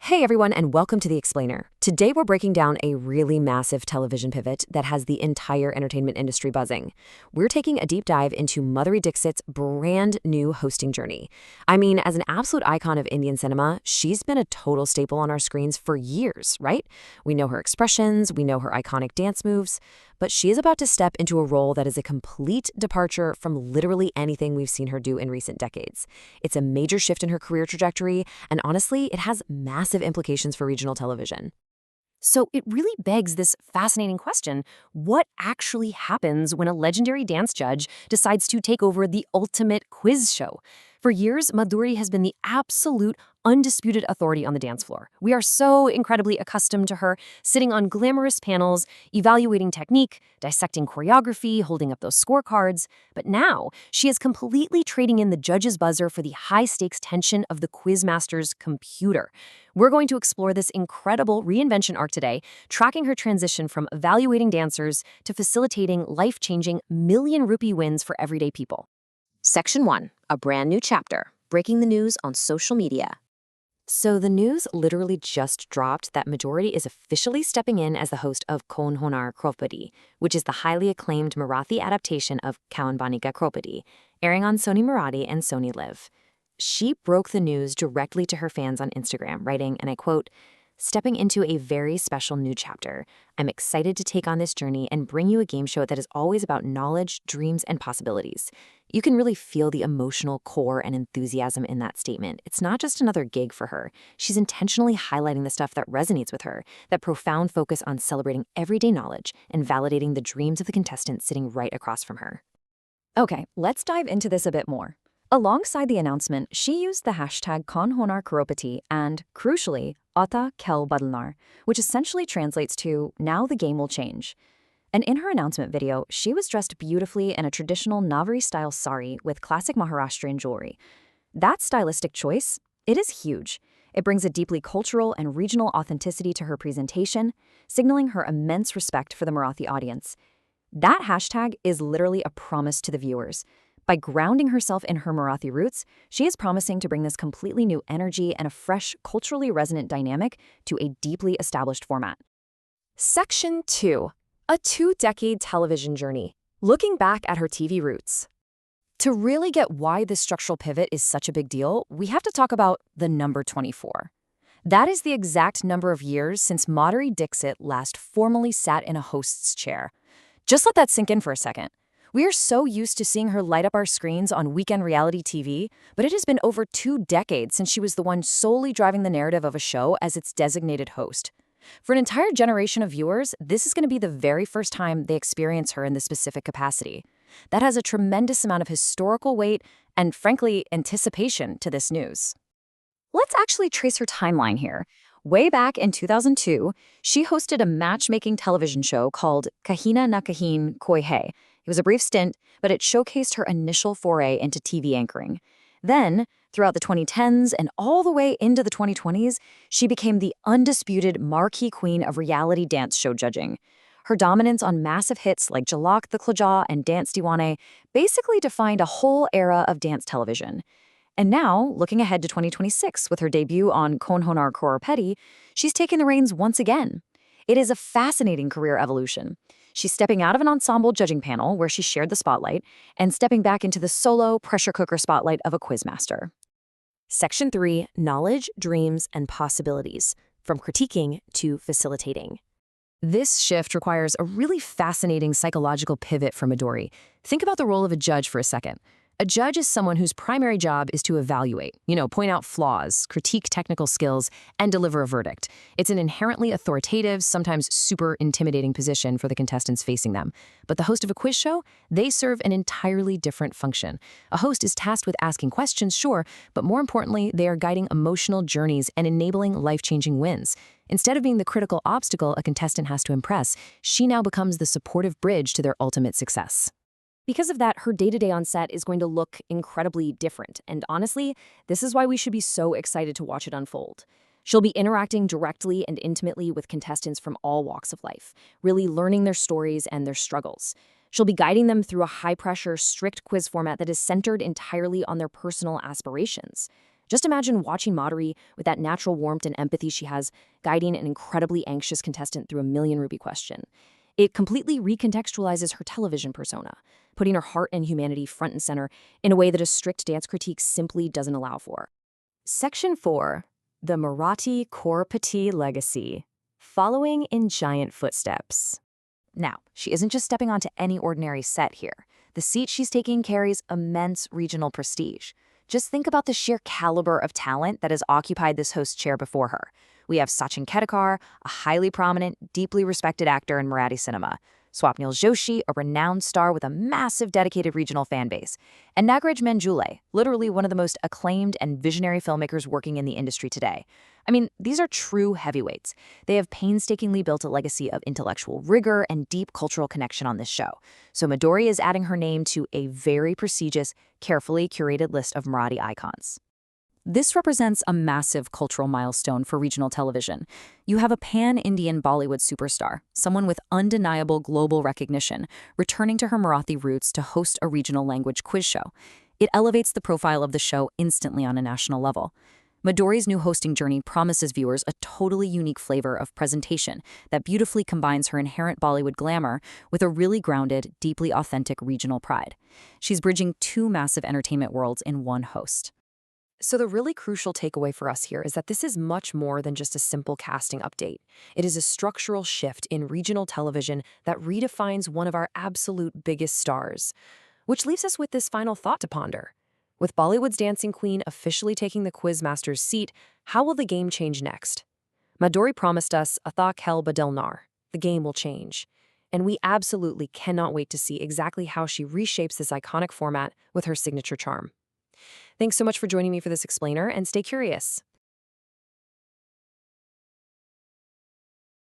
Hey everyone, and welcome to The Explainer. Today we're breaking down a really massive television pivot that has the entire entertainment industry buzzing. We're taking a deep dive into Madhuri Dixit's brand new hosting journey. I mean, as an absolute icon of Indian cinema, she's been a total staple on our screens for years, right? We know her expressions, we know her iconic dance moves, but she is about to step into a role that is a complete departure from literally anything we've seen her do in recent decades. It's a major shift in her career trajectory, and honestly, it has massive implications for regional television. So it really begs this fascinating question: what actually happens when a legendary dance judge decides to take over the ultimate quiz show? For years, Madhuri has been the absolute, undisputed authority on the dance floor. We are so incredibly accustomed to her sitting on glamorous panels, evaluating technique, dissecting choreography, holding up those scorecards. But now, she is completely trading in the judge's buzzer for the high-stakes tension of the quizmaster's computer. We're going to explore this incredible reinvention arc today, tracking her transition from evaluating dancers to facilitating life-changing million-rupee wins for everyday people. Section 1, a brand new chapter, breaking the news on social media. So the news literally just dropped that Madhuri is officially stepping in as the host of Kaun Honar Kropadi, which is the highly acclaimed Marathi adaptation of Kaun Banika Kropadi, airing on Sony Marathi and Sony Live. She broke the news directly to her fans on Instagram, writing, and I quote, "Stepping into a very special new chapter. I'm excited to take on this journey and bring you a game show that is always about knowledge, dreams, and possibilities." You can really feel the emotional core and enthusiasm in that statement. It's not just another gig for her. She's intentionally highlighting the stuff that resonates with her, that profound focus on celebrating everyday knowledge and validating the dreams of the contestants sitting right across from her. Okay, let's dive into this a bit more. Alongside the announcement, she used the hashtag Kanhonar Karopati and, crucially, Ata Kel Badalnar, which essentially translates to, "Now the game will change." And in her announcement video, she was dressed beautifully in a traditional Navari-style sari with classic Maharashtrian jewelry. That stylistic choice, it is huge. It brings a deeply cultural and regional authenticity to her presentation, signaling her immense respect for the Marathi audience. That hashtag is literally a promise to the viewers. By grounding herself in her Marathi roots, she is promising to bring this completely new energy and a fresh, culturally resonant dynamic to a deeply established format. Section 2. A 2-decade television journey. Looking back at her TV roots. To really get why this structural pivot is such a big deal, we have to talk about the number 24. That is the exact number of years since Madhuri Dixit last formally sat in a host's chair. Just let that sink in for a second. We are so used to seeing her light up our screens on weekend reality TV, but it has been over 2 decades since she was the one solely driving the narrative of a show as its designated host. For an entire generation of viewers, this is going to be the very first time they experience her in this specific capacity. That has a tremendous amount of historical weight and, frankly, anticipation to this news. Let's actually trace her timeline here. Way back in 2002, she hosted a matchmaking television show called Kahina Na Kahin Koi Hai. It was a brief stint, but it showcased her initial foray into TV anchoring. Then, throughout the 2010s and all the way into the 2020s, she became the undisputed marquee queen of reality dance show judging. Her dominance on massive hits like Jalak the Klaja and Dance Diwane basically defined a whole era of dance television. And now, looking ahead to 2026 with her debut on Kaun Honar Kropadi, she's taken the reins once again. It is a fascinating career evolution. She's stepping out of an ensemble judging panel where she shared the spotlight and stepping back into the solo pressure cooker spotlight of a quizmaster. Section 3, Knowledge, Dreams, and Possibilities, from critiquing to facilitating. This shift requires a really fascinating psychological pivot for Madhuri. Think about the role of a judge for a second. A judge is someone whose primary job is to evaluate, point out flaws, critique technical skills, and deliver a verdict. It's an inherently authoritative, sometimes super intimidating position for the contestants facing them. But the host of a quiz show, they serve an entirely different function. A host is tasked with asking questions, sure, but more importantly, they are guiding emotional journeys and enabling life-changing wins. Instead of being the critical obstacle a contestant has to impress, she now becomes the supportive bridge to their ultimate success. Because of that, her day-to-day on set is going to look incredibly different. And honestly, this is why we should be so excited to watch it unfold. She'll be interacting directly and intimately with contestants from all walks of life, really learning their stories and their struggles. She'll be guiding them through a high-pressure, strict quiz format that is centered entirely on their personal aspirations. Just imagine watching Madhuri with that natural warmth and empathy she has, guiding an incredibly anxious contestant through a million rupee question. It completely recontextualizes her television persona, putting her heart and humanity front and center in a way that a strict dance critique simply doesn't allow for. Section 4. The Marathi Crorepati Legacy. Following in giant footsteps. Now, she isn't just stepping onto any ordinary set here. The seat she's taking carries immense regional prestige. Just think about the sheer caliber of talent that has occupied this host chair before her. We have Sachin Kedekar, a highly prominent, deeply respected actor in Marathi cinema. Swapnil Joshi, a renowned star with a massive dedicated regional fan base. And Nagaraj Manjule, literally one of the most acclaimed and visionary filmmakers working in the industry today. I mean, these are true heavyweights. They have painstakingly built a legacy of intellectual rigor and deep cultural connection on this show. So Madhuri is adding her name to a very prestigious, carefully curated list of Marathi icons. This represents a massive cultural milestone for regional television. You have a pan-Indian Bollywood superstar, someone with undeniable global recognition, returning to her Marathi roots to host a regional language quiz show. It elevates the profile of the show instantly on a national level. Madhuri's new hosting journey promises viewers a totally unique flavor of presentation that beautifully combines her inherent Bollywood glamour with a really grounded, deeply authentic regional pride. She's bridging two massive entertainment worlds in one host. So the really crucial takeaway for us here is that this is much more than just a simple casting update. It is a structural shift in regional television that redefines one of our absolute biggest stars. Which leaves us with this final thought to ponder. With Bollywood's dancing queen officially taking the quizmaster's seat, how will the game change next? Madhuri promised us "Atha khel badalnar." The game will change. And we absolutely cannot wait to see exactly how she reshapes this iconic format with her signature charm. Thanks so much for joining me for this explainer, and stay curious.